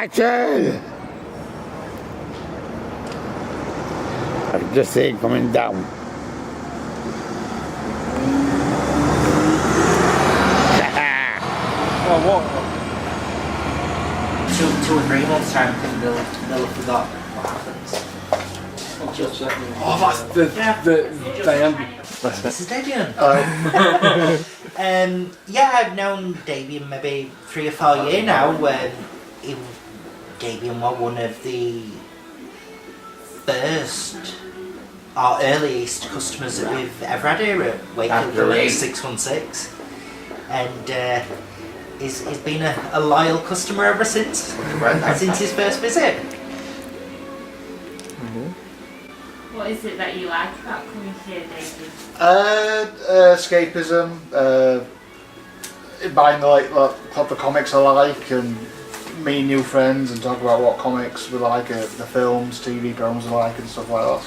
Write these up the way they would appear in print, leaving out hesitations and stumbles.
Action! I can just see it coming down. Oh, what? 2 or 3 months time, because they'll have forgotten what happens. Oh, that's the Dabion. This is Dabion. Yeah, I've known Dabion maybe 3 or 4 years now. Dabion was one of the first or earliest customers that we've ever had here at Wakefield 616, and he's been a loyal customer ever since his first visit. What is it that you like about coming here, David? Escapism, buying the comics I like, and meeting new friends and talk about what comics we like, the films, TV programs I like, and stuff like that.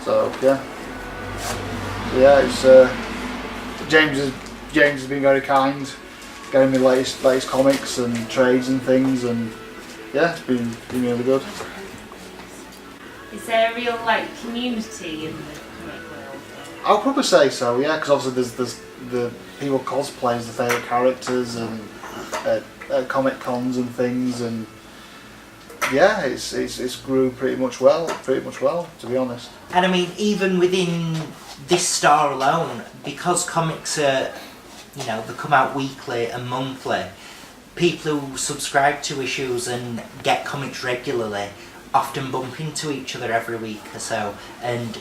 So it's James has been very kind, getting me latest comics and trades and things, and yeah, it's been really good. Is there a real community in the comic world? I'll probably say so, yeah, because obviously there's the people cosplay as the favourite characters and at Comic Cons and things, and yeah, it's grew pretty much well, to be honest. And I mean, even within this store alone, because comics are, they come out weekly and monthly, people who subscribe to issues and get comics regularly often bump into each other every week or so, and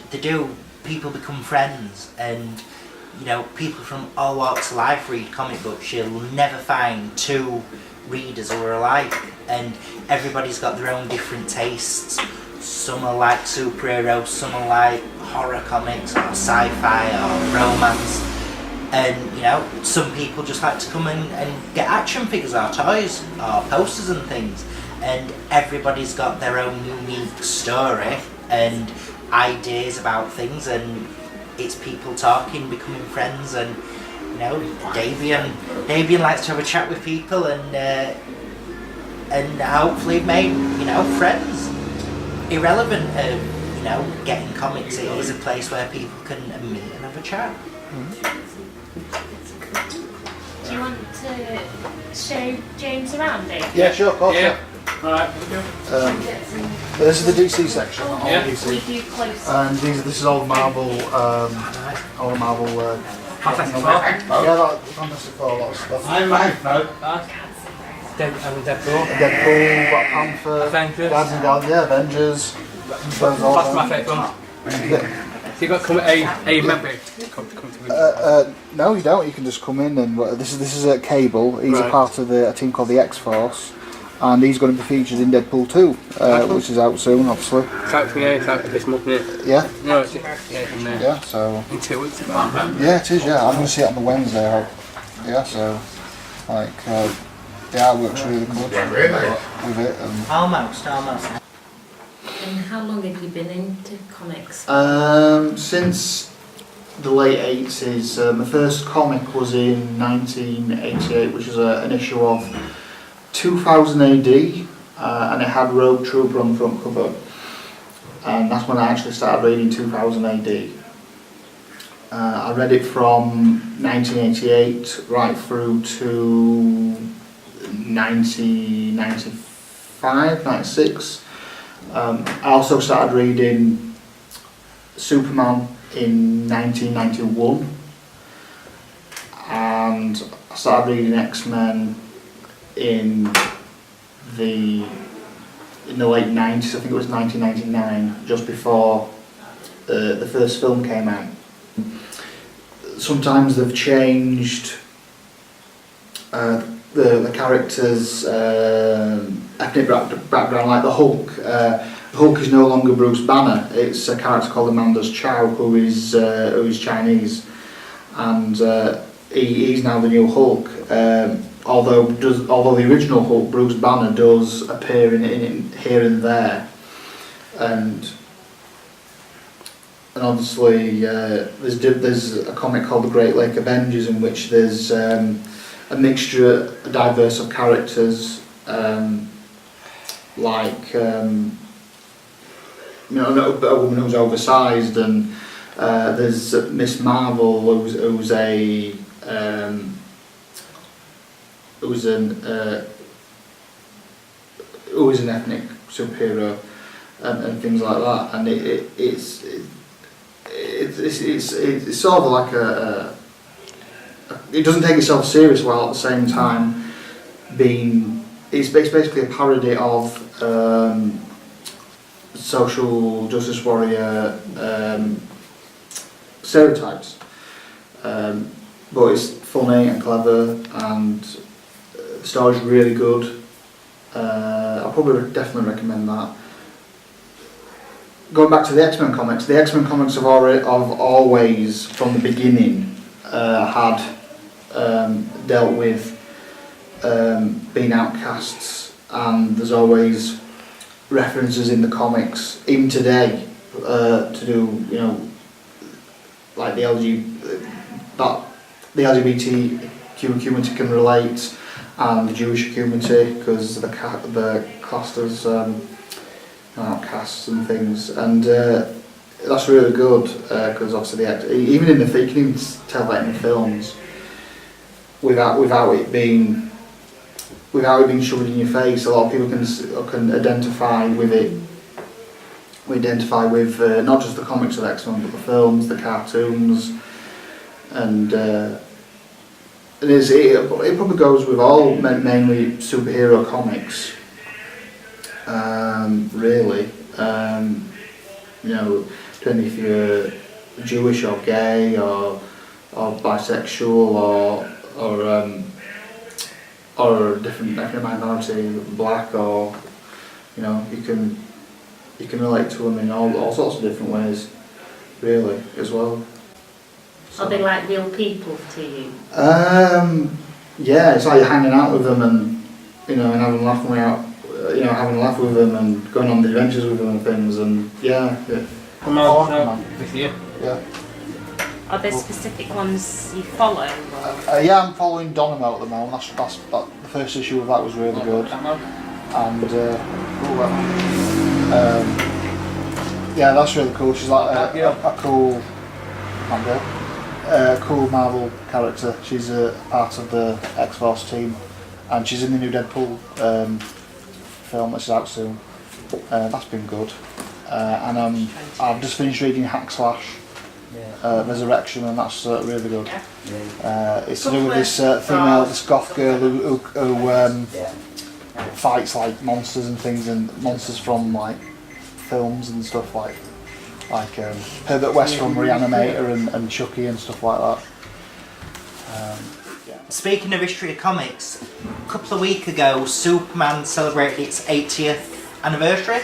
people become friends, and people from all walks of life read comic books. You'll never find 2 readers who are alike, and everybody's got their own different tastes. Some are like superheroes, some are like horror comics or sci-fi or romance, and some people just like to come and get action figures or toys or posters and things, and everybody's got their own unique story and ideas about things, and it's people talking, becoming friends, and Dabion likes to have a chat with people, and hopefully made friends. Irrelevant of getting comics, it is a place where people can meet and have a chat. Do you want to show James around, David? Yeah, sure, of course. Yeah. Alright, This is the DC section. All Yeah. DC. We do close. And this is all the Marvel, Fantastic Four. yeah, that Fantastic Four, lot of stuff. Deadpool. Deadpool, Black Panther, Avengers. Guardians of the Galaxy, yeah, Avengers. That's my favourite one. So you've got to come a member come to No, you don't. You can just come in, and this is a Cable. He's a part of a team called the X-Force, and he's going to be featured in Deadpool 2, which is out soon, obviously. It's out this month, isn't it? Yeah. No, it's in there. Yeah, so. In 2 weeks. Yeah, it is. Yeah, I'm going to see it on the Wednesday. Yeah, so it works really good with it. And Almost. And how long have you been into comics? Since the late 80s. My first comic was in 1988, which is an issue of 2000 AD, and it had Rogue Trooper on the front cover, and that's when I actually started reading 2000 AD. I read it from 1988 right through to 1995, 96. I also started reading Superman in 1991, and I started reading X-Men in the late 90s. I think it was 1999, just before the first film came out. Sometimes they've changed the characters' ethnic background, like the Hulk. The Hulk is no longer Bruce Banner. It's a character called Amanda's Chow, who is Chinese, and he's now the new Hulk. Although the original Hulk, Bruce Banner, does appear in here and there, and obviously there's a comic called The Great Lake Avengers, in which there's a mixture, diverse of characters like you know, a woman who's oversized, and there's Miss Marvel who's an ethnic superhero, and things like that, and it's sort of like it doesn't take itself serious while at the same time being, it's basically a parody of social justice warrior stereotypes, but it's funny and clever, and the story's really good. I'll probably definitely recommend that. Going back to the X-Men comics have always, from the beginning, had dealt with being outcasts, and there's always references in the comics, even today, to do, you know, like the LGBTQ community can relate, and the Jewish community, because they're classed as outcasts and things, and that's really good, because obviously even in you can even tell that in the films without it being shoved in your face. A lot of people can identify with it. We identify with not just the comics of X-Men, but the films, the cartoons, and it probably goes with all mainly superhero comics. Really, you know, depending if you're Jewish or gay or bisexual or a different ethnic minority, black, or you know, you can relate to them in all sorts of different ways, really, as well. Are they like real people to you? Yeah, it's like you're hanging out with them, and you know, and having a laugh with them, and going on the adventures with them and things, and yeah. This year. Yeah. Are there specific ones you follow? Yeah, I'm following Dynamo at the moment. That's the first issue of that was really good, and yeah, that's really cool. She's like a cool Marvel character. She's a part of the X-Force team, and she's in the new Deadpool film that's out soon. That's been good, and I've just finished reading Hack Slash. Resurrection, and that's really good. It's to do with this female, this goth girl who fights like monsters and things, and monsters from like films and stuff like Herbert West from Reanimator and Chucky and stuff like that. Speaking of history of comics, a couple of weeks ago Superman celebrated its 80th anniversary.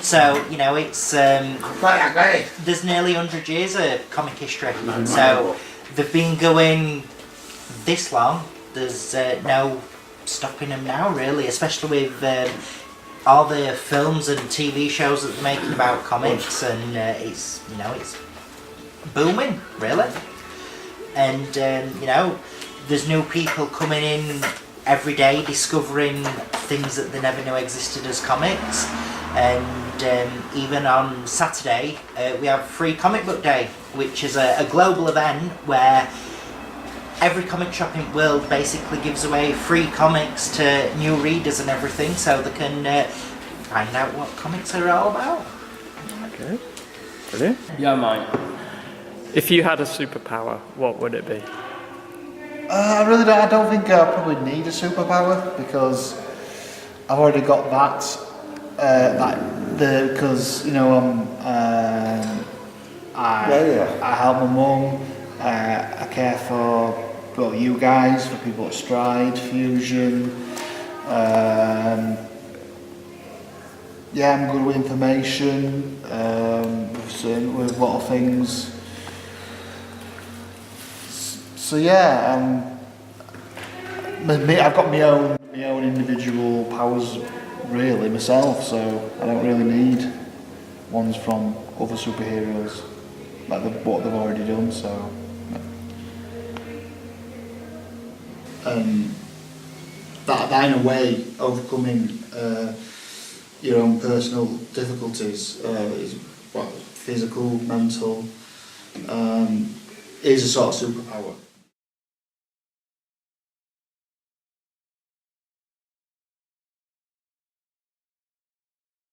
So, you know, it's there's nearly 100 years of comic history. So they've been going this long. There's no stopping them now, really, especially with all the films and TV shows that they're making about comics, and it's booming, really. And you know, there's new people coming in every day discovering things that they never knew existed as comics. And even on Saturday we have Free Comic Book Day, which is a global event where every comic shop in the world basically gives away free comics to new readers and everything, so they can find out what comics are all about. Okay, brilliant. Yeah, mate. If you had a superpower, what would it be? I don't think I probably need a superpower, because I've already got that. Because you know, I help my mum. I care for you guys, for people at Stride, Fusion. Yeah, I'm good with information. With a lot of things. So yeah, I've got my own individual powers, really, myself, so I don't really need ones from other superheroes, like what they've already done, so. That'd that in a way, overcoming your own personal difficulties, is what, physical, mental, is a sort of superpower.